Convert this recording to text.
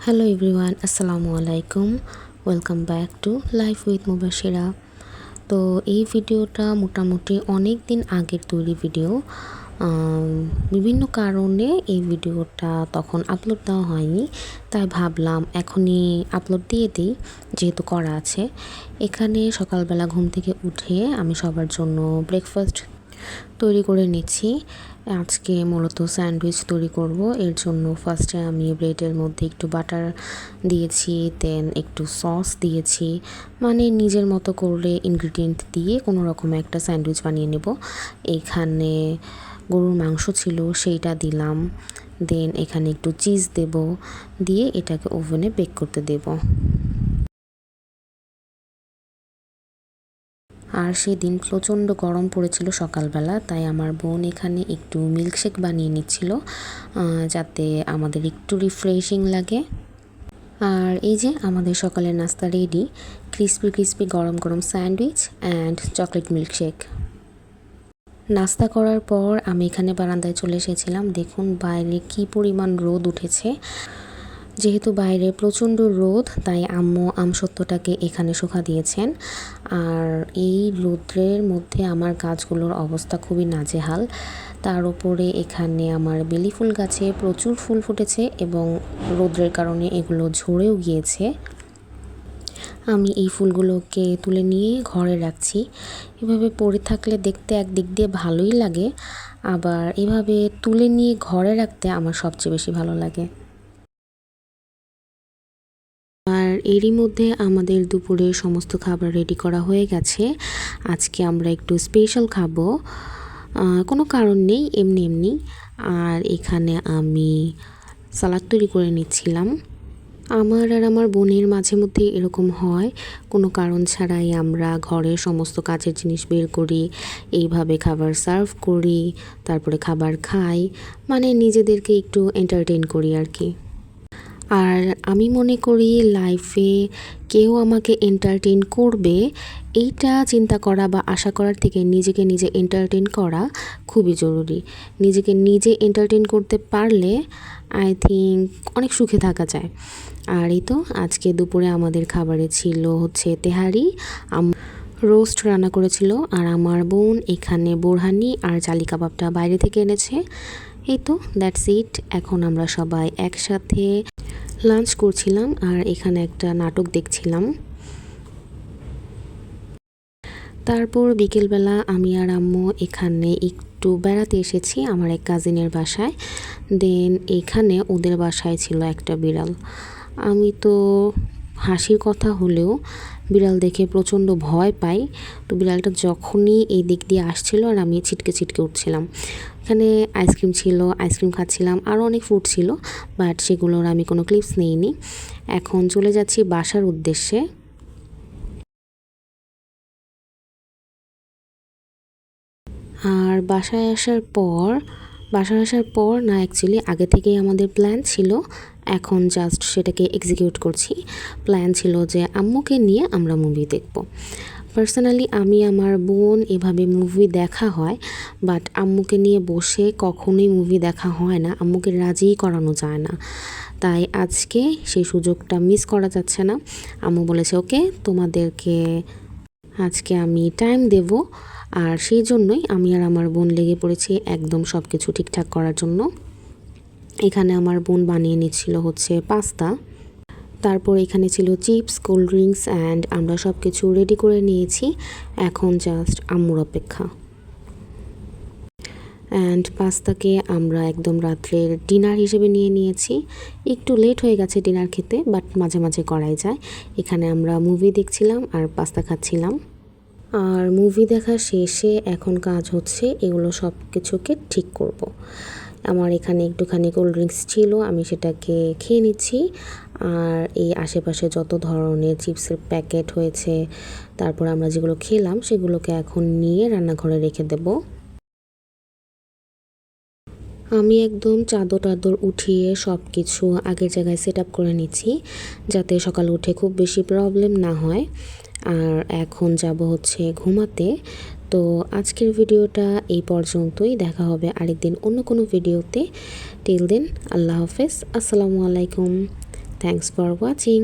Hello everyone. Assalamualaikum. Welcome back to Life with Mobassira. তো এই ভিডিওটা মোটামুটি অনেক দিন আগের তৈরি ভিডিও। বিভিন্ন কারণে এই ভিডিওটা তখন আপলোড দেওয়া হয়নি, তাই ভাবলাম এখনই আপলোড দিয়ে দিই যেহেতু করা আছে। এখানে সকালবেলা ঘুম থেকে উঠে আমি সবার জন্য ব্রেকফাস্ট তৈরি করে নিচ্ছি। আজকে মূলত স্যান্ডউইচ তৈরি করব। এর জন্য ফার্স্টে আমি ব্রেডের মধ্যে একটু বাটার দিয়েছি, দেন একটু সস দিয়েছি, মানে নিজের মতো করে ইনগ্রিডিয়েন্ট দিয়ে কোনো রকম একটা স্যান্ডউইচ বানিয়ে নেব। এইখানে গরুর মাংস ছিল, সেইটা দিলাম, দেন এখানে একটু চিজ দেব, দিয়ে এটাকে ওভেনে বেক করতে দেব। আর সেদিন প্রচণ্ড গরম পড়েছিল সকালবেলা, তাই আমার বোন এখানে একটু মিল্কশেক বানিয়ে নিচ্ছিল যাতে আমাদের একটু রিফ্রেশিং লাগে। আর এই যে আমাদের সকালের নাস্তা রেডি, ক্রিস্পি গরম গরম স্যান্ডউইচ অ্যান্ড চকলেট মিল্কশেক। নাস্তা করার পর আমি এখানে বারান্দায় চলে এসেছিলাম। দেখুন বাইরে কি পরিমাণ রোদ উঠেছে। যেহেতু বাইরে প্রচণ্ড রোদ, তাই আম্মু আমসত্ত্বটাকে এখানে শুকা দিয়েছেন। আর এই রোদ্রের মধ্যে আমার গাছগুলোর অবস্থা খুবই নাজেহাল। তার উপরে এখানে আমার বেলি ফুল গাছে প্রচুর ফুল ফুটেছে এবং রোদ্রের কারণে এগুলো ঝরেও গিয়েছে। আমি এই ফুলগুলোকে তুলে নিয়ে ঘরে রাখছি। এভাবে পড়ে থাকলে দেখতে একদিক দিয়ে ভালোই লাগে, আবার এভাবে তুলে নিয়ে ঘরে রাখতে আমার সবচেয়ে বেশি ভালো লাগে। আর এরই মধ্যে আমাদের দুপুরে সমস্ত খাবার রেডি করা হয়ে গেছে। আজকে আমরা একটু স্পেশাল খাবো, কোনো কারণ নেই, এমনি। আর এখানে আমি সালাদ তৈরি করে নিচ্ছিলাম। আমার আর আমার বোনের মাঝে মধ্যে এরকম হয়, কোনো কারণ ছাড়াই আমরা ঘরের সমস্ত কাজের জিনিস বের করি, এইভাবে খাবার সার্ভ করি, তারপরে খাবার খাই, মানে নিজেদেরকে একটু এন্টারটেইন করি আর কি। আর আমি মনে করি লাইফে কেউ আমাকে এন্টারটেইন করবে এইটা চিন্তা করা বা আশা করার থেকে নিজেকে নিজে এন্টারটেইন করা খুবই জরুরি। নিজেকে নিজে এন্টারটেইন করতে পারলে আই থিঙ্ক অনেক সুখে থাকা যায়। আর এই তো আজকে দুপুরে আমাদের খাবারে ছিল হচ্ছে তেহারি, রোস্ট রান্না করেছিল, আর আমার বোন এখানে বোরহানি আর জালি কাবাবটা বাইরে থেকে এনেছে। এই তো দ্যাটস ইট। এখন আমরা সবাই একসাথে লাঞ্চ করছিলাম আর এখানে একটা নাটক দেখছিলাম। তারপর বিকেলবেলা আমি আর আম্মু এখানে একটু বেড়াতে এসেছি আমার এক কাজিনের বাসায়। দেন এখানে ওদের বাসায় ছিল একটা বিড়াল। আমি তো হাসির কথা হলেও বিড়াল দেখে প্রচণ্ড ভয় পাই। তো বিড়ালটা যখনই এই দিক দিয়ে আসছিল আর আমি ছিটকে উঠছিলাম। এখানে আইসক্রিম ছিল, আইসক্রিম খাচ্ছিলাম, আরও অনেক ফুড ছিল, বাট সেগুলোর আমি কোনো ক্লিপস নেইনি। এখন চলে যাচ্ছি বাসার উদ্দেশ্যে। আর বাসায় আসার পর না, অ্যাকচুয়ালি আগে থেকেই আমাদের প্ল্যান ছিল, এখন জাস্ট সেটাকে এক্সিকিউট করছি। প্ল্যান ছিল যে আম্মুকে নিয়ে আমরা মুভি দেখব। পার্সোনালি আমি আমার বোন এভাবে মুভি দেখা হয়, বাট আম্মুকে নিয়ে বসে কখনোই মুভি দেখা হয় না, আম্মুকে রাজিই করানো যায় না। তাই আজকে সেই সুযোগটা মিস করা যাচ্ছে না। আম্মু বলেছে ওকে, তোমাদেরকে আজকে আমি টাইম দেব। আর সেই জন্যই আমি আর আমার বোন লেগে পড়েছি একদম সব কিছু ঠিকঠাক করার জন্য। এখানে আমার বোন বানিয়ে নিচ্ছিল হচ্ছে পাস্তা, তারপর এখানে ছিল চিপস, কোল্ড ড্রিঙ্কস অ্যান্ড আমরা সব কিছু রেডি করে নিয়েছি। এখন জাস্ট আম্মুর অপেক্ষা। অ্যান্ড পাস্তাকে আমরা একদম রাত্রের ডিনার হিসেবে নিয়েছি। একটু লেট হয়ে গেছে ডিনার খেতে, বাট মাঝে মাঝে করাই যায়। এখানে আমরা মুভি দেখছিলাম আর পাস্তা খাচ্ছিলাম। আর মুভি দেখা শেষে এখন কাজ হচ্ছে এগুলো সব কিছুকে ঠিক করব। আমার এখানে একটুখানি কোল্ড ড্রিঙ্কস ছিল, আমি সেটাকে খেয়ে নিচ্ছি। আর এই আশেপাশে যত ধরনের চিপসের প্যাকেট হয়েছে, তারপর আমরা যেগুলো খেলাম সেগুলোকে এখন নিয়ে রান্নাঘরে রেখে দেব। আমি একদম চাদর উঠিয়ে সব কিছু আগের জায়গায় সেট আপ করে নিচ্ছি, যাতে সকালে উঠে খুব বেশি প্রবলেম না হয়। আর এখন যাব হচ্ছে ঘুমাতে। তো আজকের ভিডিওটা এই পর্যন্তই, দেখা হবে আরেকদিন অন্য কোনো ভিডিওতে। টিল দেন আল্লাহ হাফেজ, আসসালামু আলাইকুম। Thanks for watching.